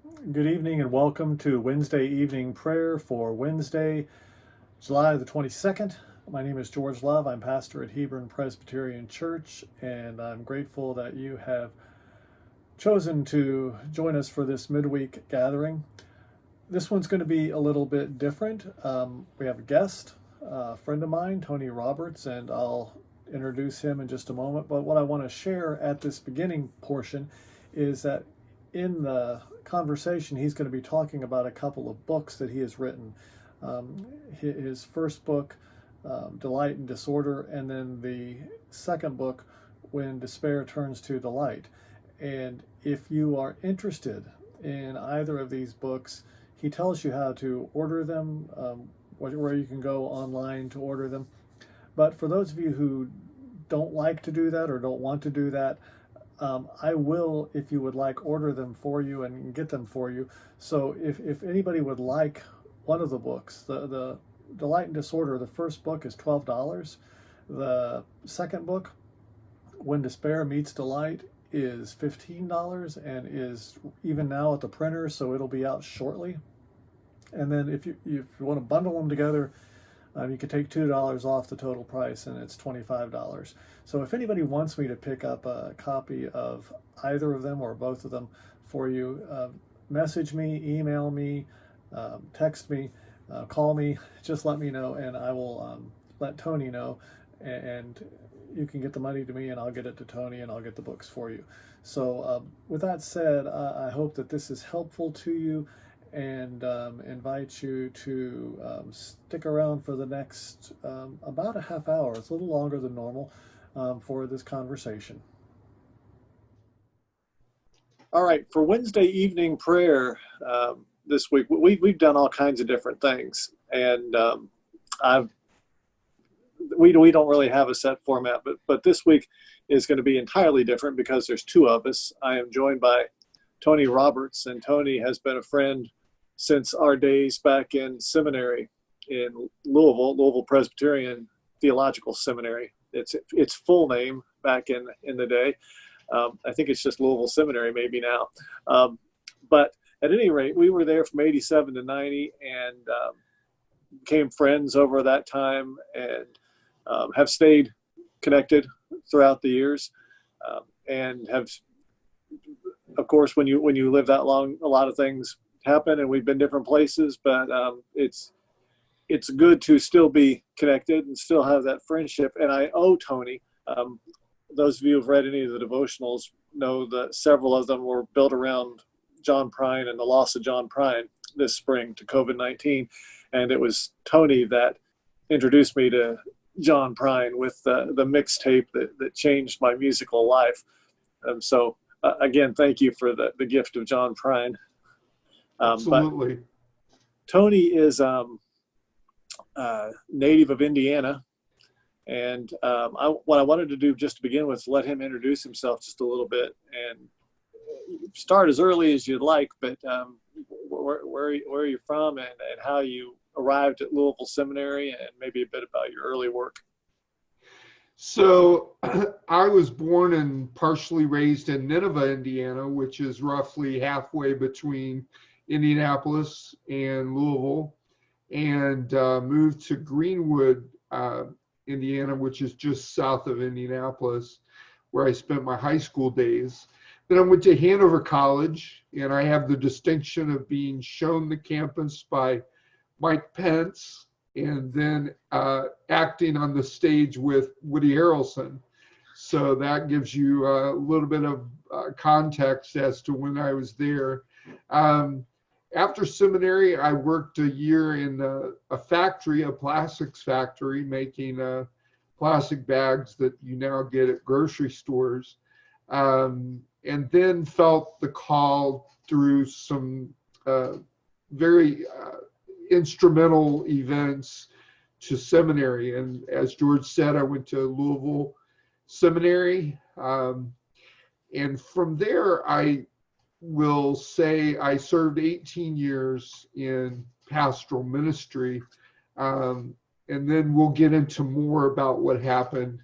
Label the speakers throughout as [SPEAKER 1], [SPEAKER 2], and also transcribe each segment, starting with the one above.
[SPEAKER 1] Good evening and welcome to Wednesday evening prayer for Wednesday, July the 22nd. My name is George Love. I'm pastor at Hebron Presbyterian Church, and I'm grateful that you have chosen to join us for this midweek gathering. This one's going to be a little bit different. We have a guest, a friend of mine, Tony Roberts, and I'll introduce him in just a moment. But what I want to share at this beginning portion is that in the conversation, he's going to be talking about a couple of books that he has written. His first book, Delight and Disorder, and then the second book, When Despair Turns to Delight. And if you are interested in either of these books, he tells you how to order them, where you can go online to order them. But for those of you who don't like to do that or don't want to do that, I will, if you would like, order them for you and get them for you. So if anybody would like one of the books, the Delight and Disorder, the first book is $12. The second book, When Despair Meets Delight, is $15 and is even now at the printer, so it'll be out shortly. And then if you want to bundle them together, you can take $2 off the total price, and it's $25. So if anybody wants me to pick up a copy of either of them or both of them for you, message me, email me, text me, call me. Just let me know, and I will let Tony know, and you can get the money to me, and I'll get it to Tony, and I'll get the books for you. So with that said, I hope that this is helpful to you, and invite you to stick around for the next about a half hour. It's a little longer than normal for this conversation. All right, for Wednesday evening prayer this week, we've done all kinds of different things, and we don't really have a set format, but this week is going to be entirely different because there's two of us. I am joined by Tony Roberts, and Tony has been a friend since our days back in seminary in Louisville Presbyterian Theological Seminary. Its full name back in the day. I think it's just Louisville Seminary maybe now. But at any rate, we were there from 87 to 90 and became friends over that time, and have stayed connected throughout the years, and have, of course, when you live that long, a lot of things happen, and we've been different places, but it's good to still be connected and still have that friendship. And I owe Tony, those of you who've read any of the devotionals know that several of them were built around John Prine and the loss of John Prine this spring to COVID-19, and it was Tony that introduced me to John Prine with the mixtape that changed my musical life. So again, thank you for the gift of John Prine.
[SPEAKER 2] Absolutely.
[SPEAKER 1] But Tony is native of Indiana, and what I wanted to do just to begin with is let him introduce himself just a little bit, and start as early as you'd like, but where are you from, and how you arrived at Louisville Seminary, and maybe a bit about your early work.
[SPEAKER 2] So I was born and partially raised in Nineveh, Indiana, which is roughly halfway between Indianapolis and Louisville, and moved to Greenwood, Indiana, which is just south of Indianapolis, where I spent my high school days. Then I went to Hanover College, and I have the distinction of being shown the campus by Mike Pence, and then acting on the stage with Woody Harrelson. So that gives you a little bit of context as to when I was there. After seminary, I worked a year in a factory, a plastics factory, making plastic bags that you now get at grocery stores. And then felt the call through some very instrumental events to seminary. And as George said, I went to Louisville Seminary. And from there, I will say I served 18 years in pastoral ministry. And then we'll get into more about what happened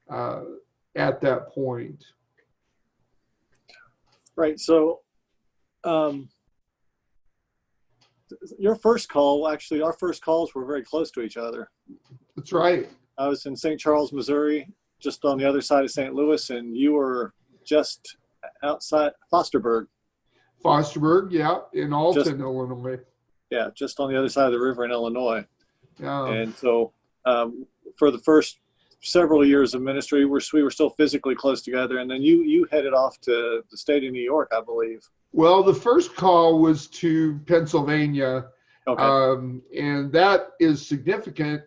[SPEAKER 2] at that point.
[SPEAKER 1] Right. So your first call, actually, our first calls were very close to each other.
[SPEAKER 2] That's right.
[SPEAKER 1] I was in St. Charles, Missouri, just on the other side of St. Louis, and you were just outside Fosterburg.
[SPEAKER 2] Fosterburg, yeah, in Alton, Illinois.
[SPEAKER 1] Yeah, just on the other side of the river in Illinois.
[SPEAKER 2] Yeah.
[SPEAKER 1] And so for the first several years of ministry, we were still physically close together. And then you headed off to the state of New York, I believe.
[SPEAKER 2] Well, the first call was to Pennsylvania.
[SPEAKER 1] Okay.
[SPEAKER 2] And that is significant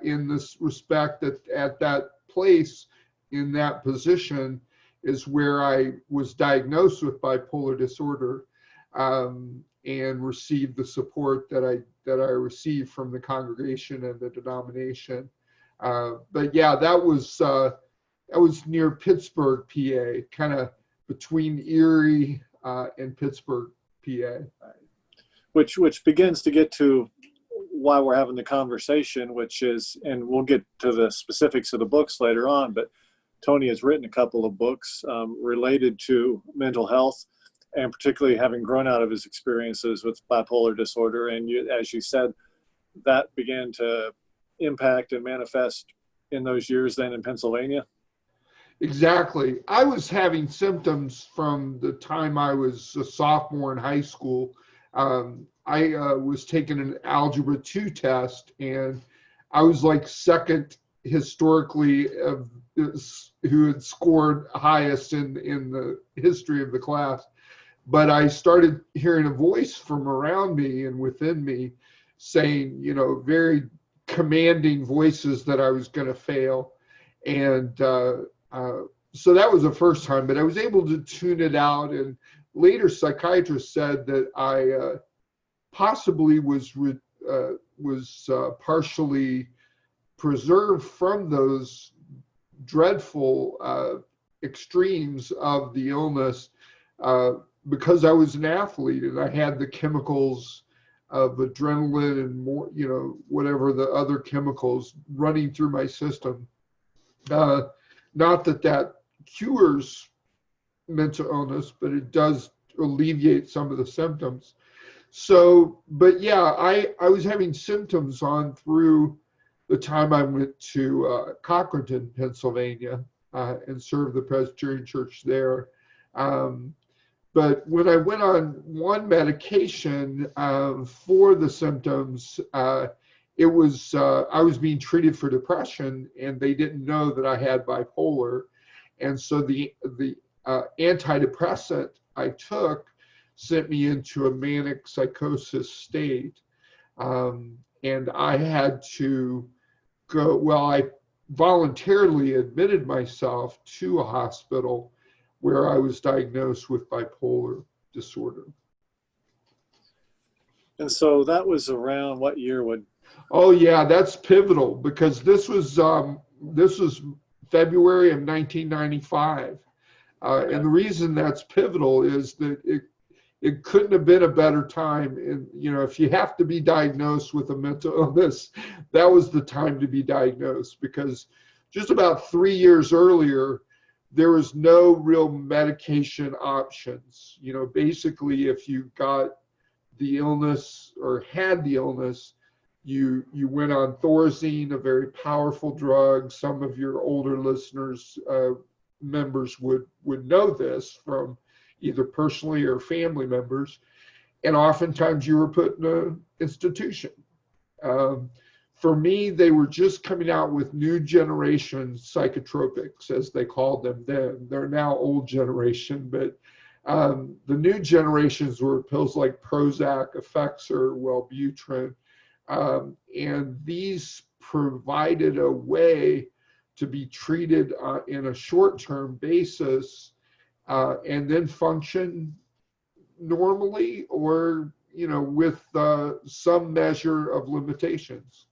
[SPEAKER 2] in this respect that at that place, in that position, is where I was diagnosed with bipolar disorder and received the support that I received from the congregation and the denomination. But yeah, that was near Pittsburgh, PA, kind of between Erie and Pittsburgh, PA.
[SPEAKER 1] Which begins to get to why we're having the conversation, which is, and we'll get to the specifics of the books later on, but Tony has written a couple of books related to mental health, and particularly having grown out of his experiences with bipolar disorder. And as you said, that began to impact and manifest in those years then in Pennsylvania.
[SPEAKER 2] Exactly. I was having symptoms from the time I was a sophomore in high school. I was taking an Algebra 2 test, and I was like second historically who had scored highest in the history of the class. But I started hearing a voice from around me and within me saying, very commanding voices that I was going to fail. And so that was the first time, but I was able to tune it out. And later psychiatrists said that I possibly was partially preserved from those dreadful extremes of the illness because I was an athlete and I had the chemicals of adrenaline and more, whatever the other chemicals running through my system. Not that cures mental illness, but it does alleviate some of the symptoms. So, but yeah, I was having symptoms on through the time I went to Cochranton, Pennsylvania, and served the Presbyterian Church there. But when I went on one medication for the symptoms, it was I was being treated for depression, and they didn't know that I had bipolar, and so the antidepressant I took sent me into a manic psychosis state, and I had to go. Well, I voluntarily admitted myself to a hospital where I was diagnosed with bipolar disorder.
[SPEAKER 1] And so that was around what year would?
[SPEAKER 2] Oh yeah, that's pivotal because this was February of 1995, and the reason that's pivotal is that it couldn't have been a better time. And if you have to be diagnosed with a mental illness, that was the time to be diagnosed, because just about 3 years earlier, there was no real medication options. Basically, if you got the illness or had the illness, you went on Thorazine, a very powerful drug. Some of your older listeners, members would know this from either personally or family members. And oftentimes you were put in an institution. For me, they were just coming out with new generation psychotropics, as they called them then. They're now old generation, but the new generations were pills like Prozac, Effexor, Wellbutrin, and these provided a way to be treated in a short-term basis and then function normally, or with some measure of limitations.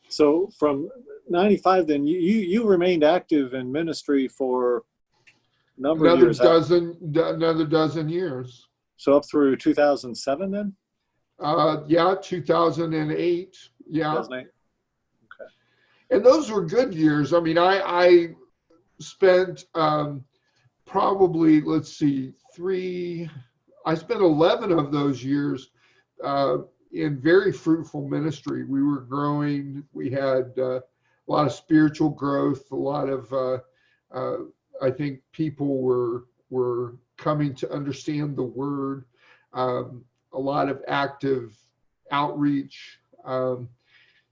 [SPEAKER 1] So from 95, then you remained active in ministry for a number of years.
[SPEAKER 2] Another dozen years.
[SPEAKER 1] So up through 2007 then?
[SPEAKER 2] Yeah, 2008. Yeah.
[SPEAKER 1] 2008. Okay.
[SPEAKER 2] And those were good years. I mean, I spent probably, I spent 11 of those years in very fruitful ministry. We were growing. We had a lot of spiritual growth. A lot of, I think, people were coming to understand the Word. A lot of active outreach.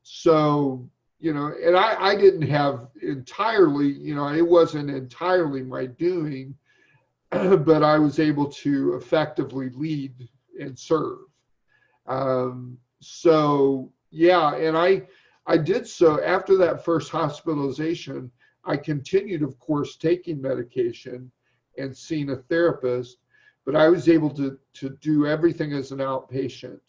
[SPEAKER 2] So, and I didn't have entirely, it wasn't entirely my doing, but I was able to effectively lead and serve. So yeah, and I did so after that first hospitalization. I continued, of course, taking medication and seeing a therapist, but I was able to do everything as an outpatient.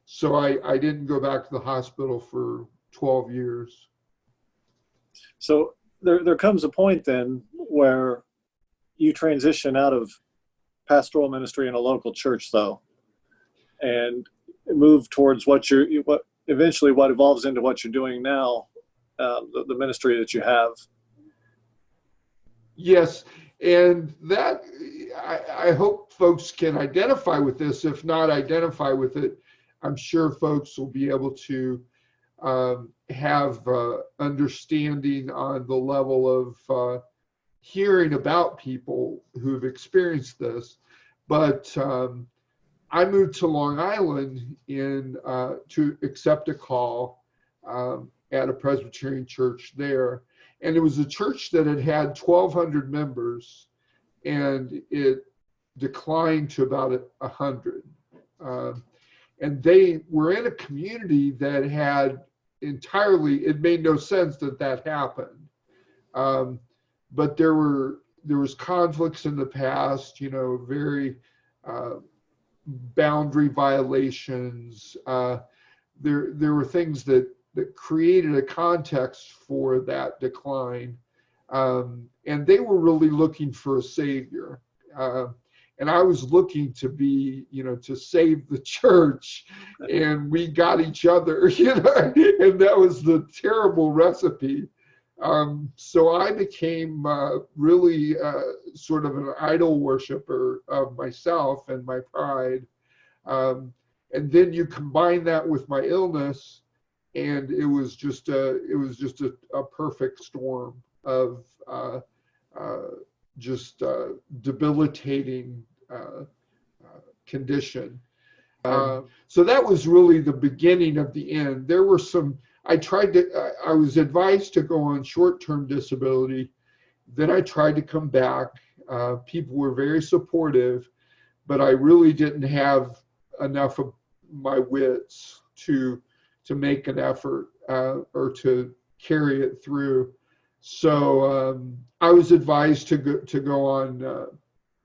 [SPEAKER 2] So I didn't go back to the hospital for 12 years.
[SPEAKER 1] So there comes a point then where you transition out of pastoral ministry in a local church, though, and move towards what evolves into what you're doing now, the ministry that you have.
[SPEAKER 2] Yes, and that I hope folks can identify with this. If not identify with it, I'm sure folks will be able to have understanding on the level of hearing about people who've experienced this. But I moved to Long Island to accept a call at a Presbyterian church there. And it was a church that had 1,200 members, and it declined to about 100. And they were in a community that had it made no sense that happened. But there was conflicts in the past, very boundary violations. There were things that created a context for that decline. And they were really looking for a savior. And I was looking to be, to save the church, and we got each other, and that was the terrible recipe. So I became really sort of an idol worshiper of myself and my pride. And then you combine that with my illness, and it was just a perfect storm of just debilitating condition. So that was really the beginning of the end. There were I was advised to go on short-term disability. Then I tried to come back. People were very supportive, but I really didn't have enough of my wits to make an effort or to carry it through. So I was advised to go on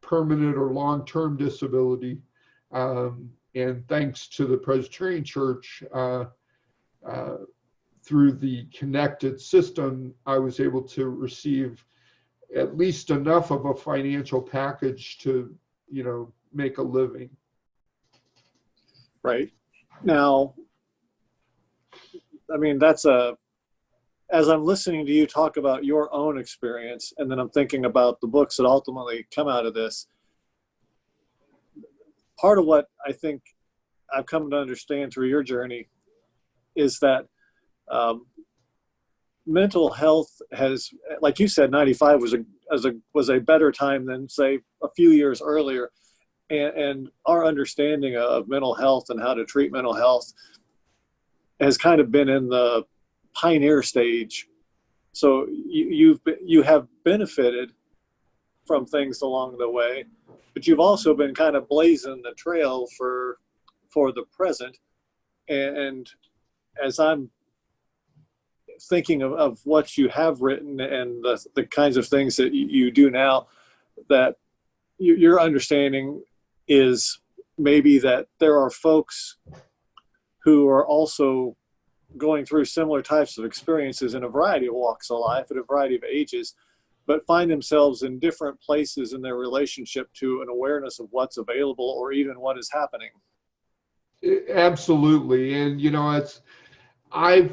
[SPEAKER 2] permanent or long-term disability. And thanks to the Presbyterian Church, through the connected system, I was able to receive at least enough of a financial package to, make a living.
[SPEAKER 1] Right. Now, I mean, as I'm listening to you talk about your own experience, and then I'm thinking about the books that ultimately come out of this, part of what I think I've come to understand through your journey is that mental health has, like you said, 95 was a better time than, say, a few years earlier. And our understanding of mental health and how to treat mental health has kind of been in the pioneer stage. So you have benefited from things along the way, but you've also been kind of blazing the trail for the present. And as I'm thinking of what you have written and the kinds of things that you do now, that your understanding is maybe that there are folks who are also going through similar types of experiences in a variety of walks of life at a variety of ages, but find themselves in different places in their relationship to an awareness of what's available or even what is happening.
[SPEAKER 2] Absolutely. And, I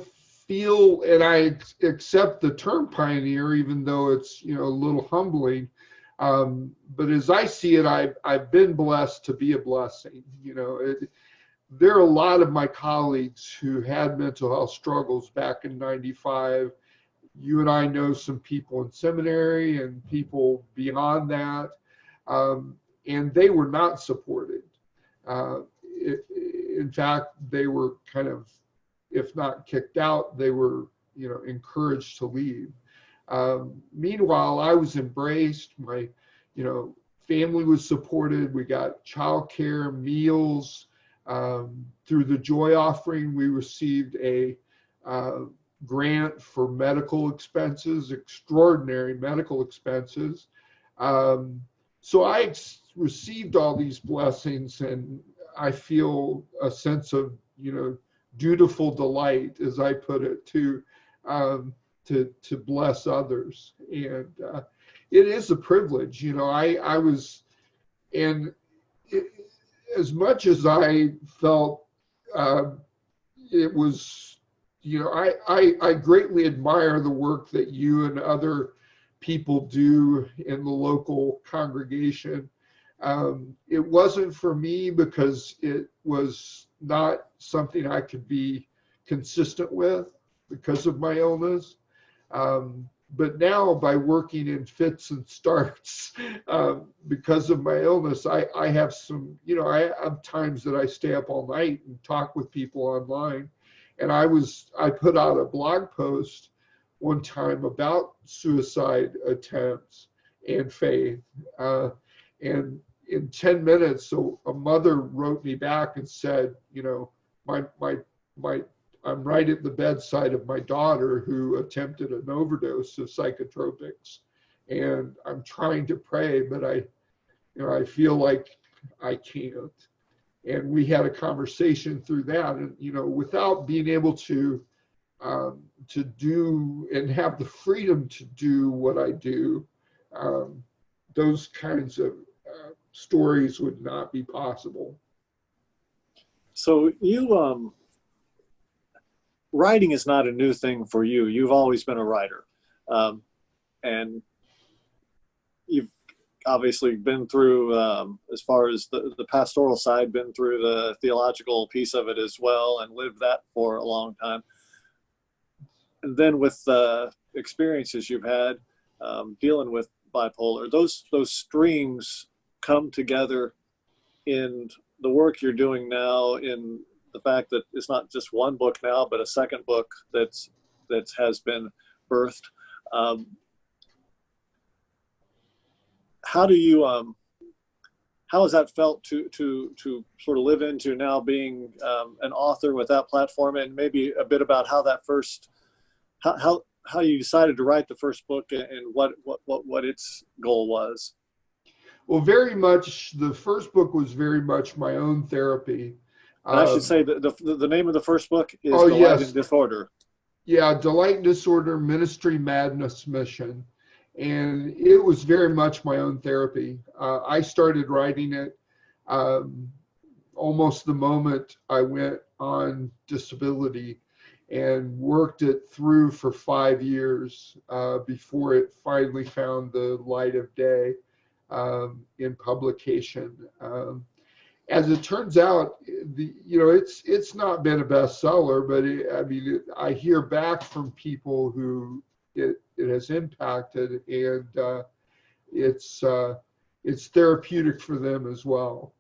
[SPEAKER 2] feel, and I accept the term pioneer, even though it's, a little humbling. But as I see it, I've been blessed to be a blessing. There are a lot of my colleagues who had mental health struggles back in '95. You and I know some people in seminary and people beyond that, and they were not supported. In fact, they were kind of, if not kicked out, they were, encouraged to leave. Meanwhile, I was embraced. My, family was supported. We got childcare, meals. Through the Joy Offering, we received a grant for medical expenses, extraordinary medical expenses. So I received all these blessings, and I feel a sense of, dutiful delight, as I put it, to bless others. And it is a privilege. I was, and as much as I felt it was, I greatly admire the work that you and other people do in the local congregation. It wasn't for me because it was not something I could be consistent with because of my illness. But now, by working in fits and starts because of my illness, I have some, I have times that I stay up all night and talk with people online. And I put out a blog post one time about suicide attempts and faith. And in 10 minutes, so a mother wrote me back and said, I'm right at the bedside of my daughter who attempted an overdose of psychotropics, and I'm trying to pray, but I feel like I can't. And we had a conversation through that, and without being able to do and have the freedom to do what I do, those kinds of stories would not be possible.
[SPEAKER 1] So you, writing is not a new thing for you. You've always been a writer. And you've obviously been through, as far as the pastoral side, been through the theological piece of it as well, and lived that for a long time. And then with the experiences you've had dealing with bipolar, those streams come together in the work you're doing now, in the fact that it's not just one book now, but a second book that has been birthed. How do you how has that felt to sort of live into now being an author with that platform, and maybe a bit about how that first how you decided to write the first book and what its goal was?
[SPEAKER 2] Well, very much, the first book was very much my own therapy.
[SPEAKER 1] And I should say the name of the first book is
[SPEAKER 2] Delight
[SPEAKER 1] yes. and Disorder.
[SPEAKER 2] Yeah, Delight and Disorder, Ministry, Madness, Mission. And it was very much my own therapy. I started writing it almost the moment I went on disability, and worked it through for 5 years before it finally found the light of day in publication. As it turns out, it's not been a bestseller, but I hear back from people who it has impacted, and it's therapeutic for them as well.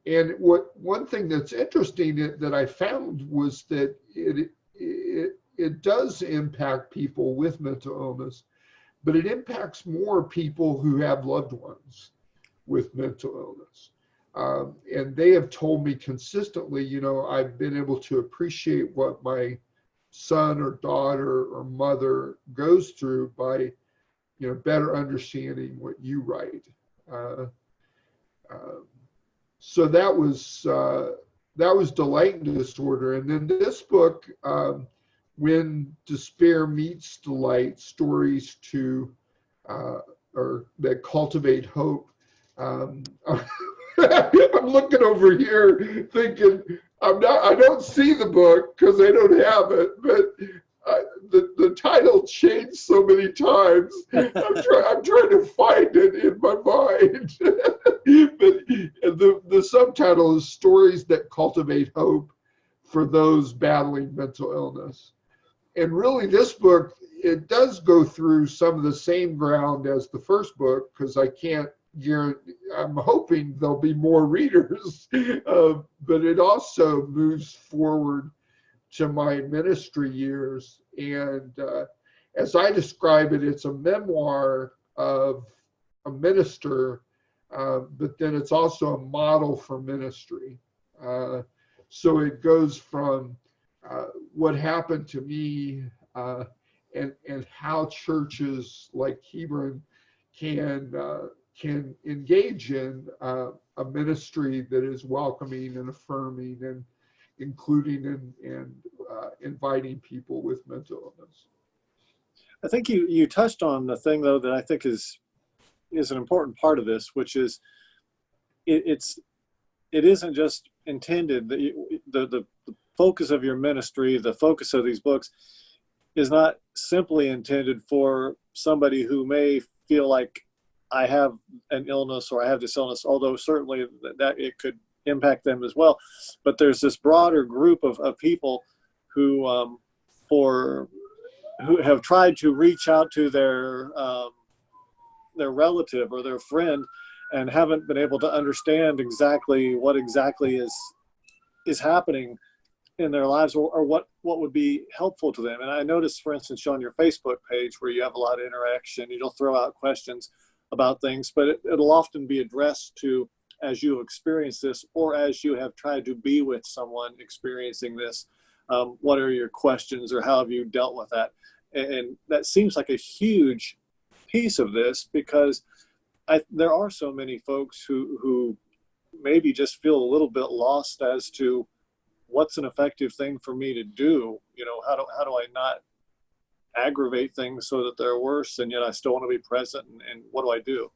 [SPEAKER 2] And one thing that's interesting that I found was that it does impact people with mental illness, but it impacts more people who have loved ones with mental illness. And they have told me consistently, I've been able to appreciate what my son or daughter or mother goes through by, better understanding what you write. So that was Delight and Disorder. And then this book, When Despair Meets Delight, Stories that Cultivate Hope. I'm looking over here thinking I don't see the book because I don't have it, but the title changed so many times. I'm trying to find it in my mind. But the subtitle is Stories That Cultivate Hope for Those Battling Mental Illness. And really, this book, it does go through some of the same ground as the first book, because I'm hoping there'll be more readers, but it also moves forward to my ministry years. And as I describe it, it's a memoir of a minister, but then it's also a model for ministry. So it goes from what happened to me and how churches like Hebron can engage in a ministry that is welcoming and affirming and including and inviting people with mental illness.
[SPEAKER 1] I think you touched on the thing, though, that I think is an important part of this, which is it isn't just intended that the focus of your ministry, the focus of these books, is not simply intended for somebody who may feel like I have an illness or I have this illness, although certainly that it could impact them as well. But there's this broader group of people who have tried to reach out to their relative or their friend and haven't been able to understand exactly what is happening in their lives, or what would be helpful to them. And I noticed, for instance, on your Facebook page where you have a lot of interaction, you'll throw out questions about things, but it'll often be addressed to, as you have experienced this, or as you have tried to be with someone experiencing this, what are your questions, or how have you dealt with that? And that seems like a huge piece of this, because there are so many folks who maybe just feel a little bit lost as to what's an effective thing for me to do. How do I not aggravate things so that they're worse, and yet I still want to be present, and what do I do?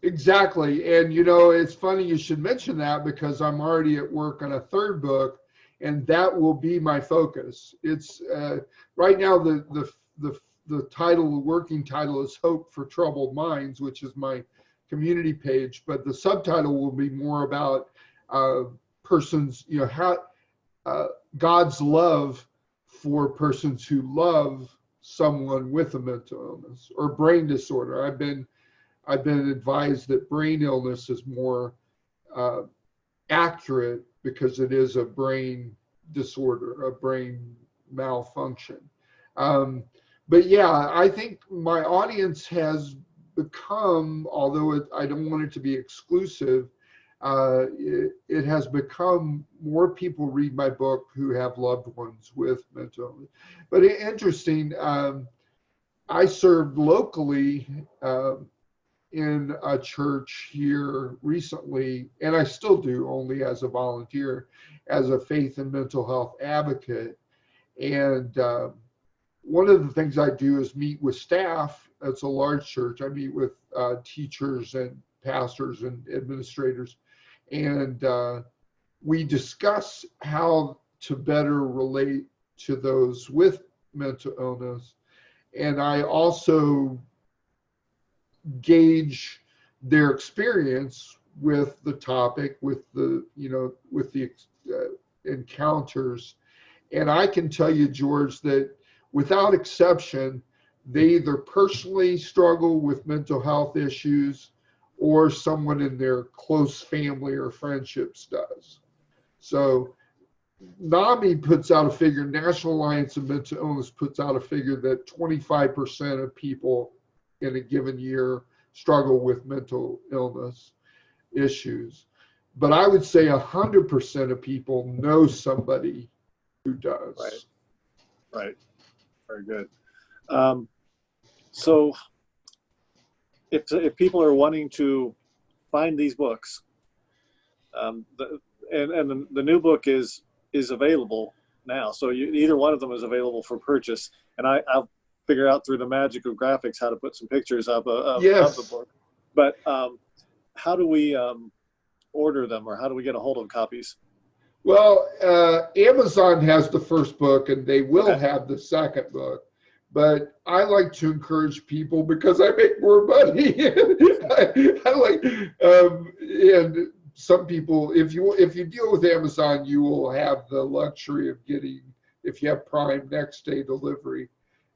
[SPEAKER 2] Exactly. And it's funny you should mention that, because I'm already at work on a third book, and that will be my focus. It's right now the title, the working title, is Hope for Troubled Minds, which is my community page, but the subtitle will be more about persons, how God's love for persons who love someone with a mental illness or brain disorder. I've been advised that brain illness is more accurate, because it is a brain disorder, a brain malfunction. But yeah, I think my audience has become, although I don't want it to be exclusive, it has become more people read my book who have loved ones with mental illness. But interesting, I served locally in a church here recently, and I still do, only as a volunteer, as a faith and mental health advocate. And one of the things I do is meet with staff. It's a large church. I meet with teachers and pastors and administrators, and we discuss how to better relate to those with mental illness. And I also gauge their experience with the topic, with the encounters. And I can tell you, George, that without exception, they either personally struggle with mental health issues, or someone in their close family or friendships does. So NAMI puts out a figure, National Alliance of Mental Illness puts out a figure that 25% of people in a given year struggle with mental illness issues. But I would say 100% of people know somebody who does.
[SPEAKER 1] Right. Very good. So if people are wanting to find these books, the new book is available now. So either one of them is available for purchase, and I'll figure out through the magic of graphics how to put some pictures of the book. But how do we order them, or how do we get a hold of copies?
[SPEAKER 2] Well, Amazon has the first book, and they will
[SPEAKER 1] Okay.
[SPEAKER 2] have the second book. But I like to encourage people because I make more money. I like, and some people, if you deal with Amazon, you will have the luxury of getting, if you have Prime, next day delivery,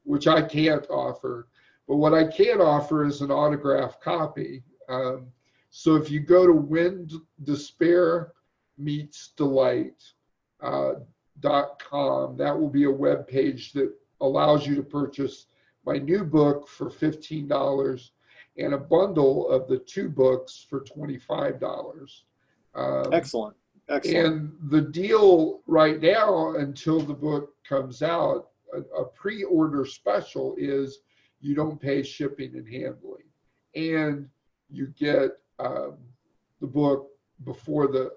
[SPEAKER 2] which I can't offer. But what I can offer is an autographed copy. So if you go to When Despair Meets Delight .com, that will be a web page that allows you to purchase my new book for $15 and a bundle of the two books for $25.
[SPEAKER 1] Excellent. Excellent.
[SPEAKER 2] And the deal right now until the book comes out, a pre-order special is you don't pay shipping and handling, and you get the book before the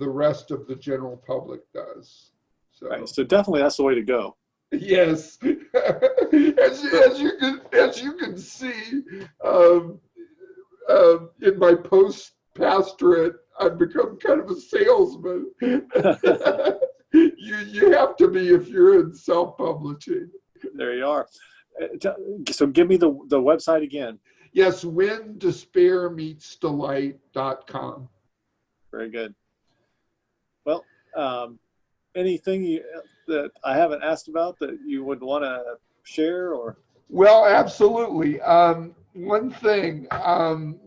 [SPEAKER 2] rest of the general public does. So,
[SPEAKER 1] Right. So definitely that's the way to go.
[SPEAKER 2] yes, as you can see, in my post-pastorate, I've become kind of a salesman. You have to be if you're in self-publishing.
[SPEAKER 1] There you are. So give me the website again.
[SPEAKER 2] Yes, whendespairmeetsdelight.com.
[SPEAKER 1] Very good. Well, anything that I haven't asked about that you would want to share, or?
[SPEAKER 2] Well, absolutely. One thing,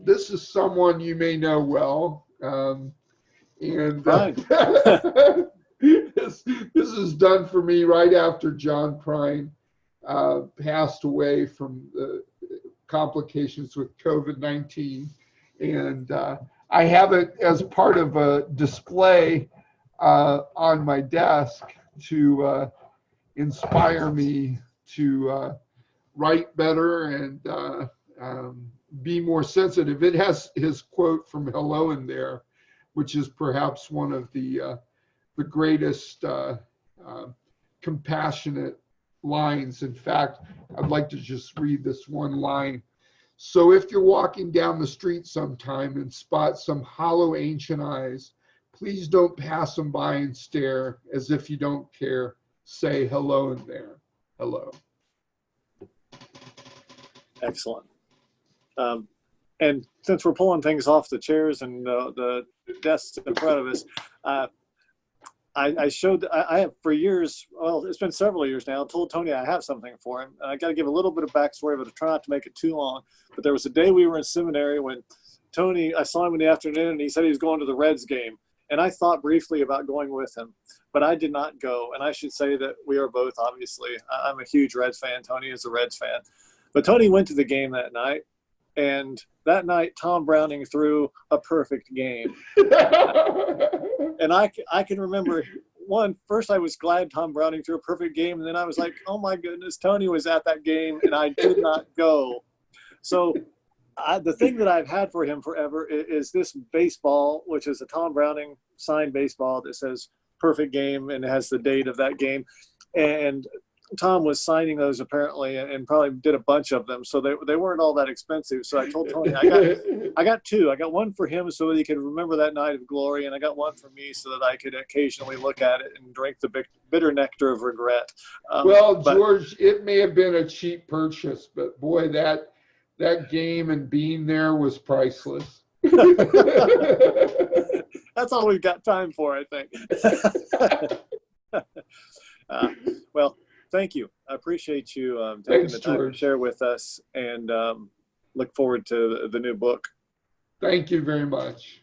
[SPEAKER 2] this is someone you may know well, and
[SPEAKER 1] Fine.
[SPEAKER 2] this is done for me right after John Prine passed away from the complications with COVID-19, and I have it as part of a display on my desk to inspire me to write better and be more sensitive. It has his quote from Hello in there, which is perhaps one of the greatest compassionate lines. In fact, I'd like to just read this one line. So if you're walking down the street sometime and spot some hollow ancient eyes, please don't pass them by and stare as if you don't care. Say hello in there. Hello.
[SPEAKER 1] Excellent. And since we're pulling things off the chairs and the desks in front of us, I showed, I have for years, well, it's been several years now, told Tony I have something for him. I got to give a little bit of backstory, but I try not to make it too long. But there was a day we were in seminary when Tony, I saw him in the afternoon and he said he was going to the Reds game. And I thought briefly about going with him, but I did not go. And I should say that we are both, obviously, I'm a huge Reds fan. Tony is a Reds fan. But Tony went to the game that night. And that night, Tom Browning threw a perfect game. And I can remember, first I was glad Tom Browning threw a perfect game. And then I was like, oh my goodness, Tony was at that game and I did not go. So the thing that I've had for him forever is this baseball, which is a Tom Browning signed baseball that says perfect game and it has the date of that game. And Tom was signing those apparently and probably did a bunch of them. So they weren't all that expensive. So I told Tony, I got two. I got one for him so that he could remember that night of glory. And I got one for me so that I could occasionally look at it and drink the bitter nectar of regret.
[SPEAKER 2] Well, George, it may have been a cheap purchase, but boy, that game and being there was priceless.
[SPEAKER 1] That's all we've got time for, I think. Well, thank you. I appreciate you taking the time to share with us, and look forward to the new book.
[SPEAKER 2] Thank you very much.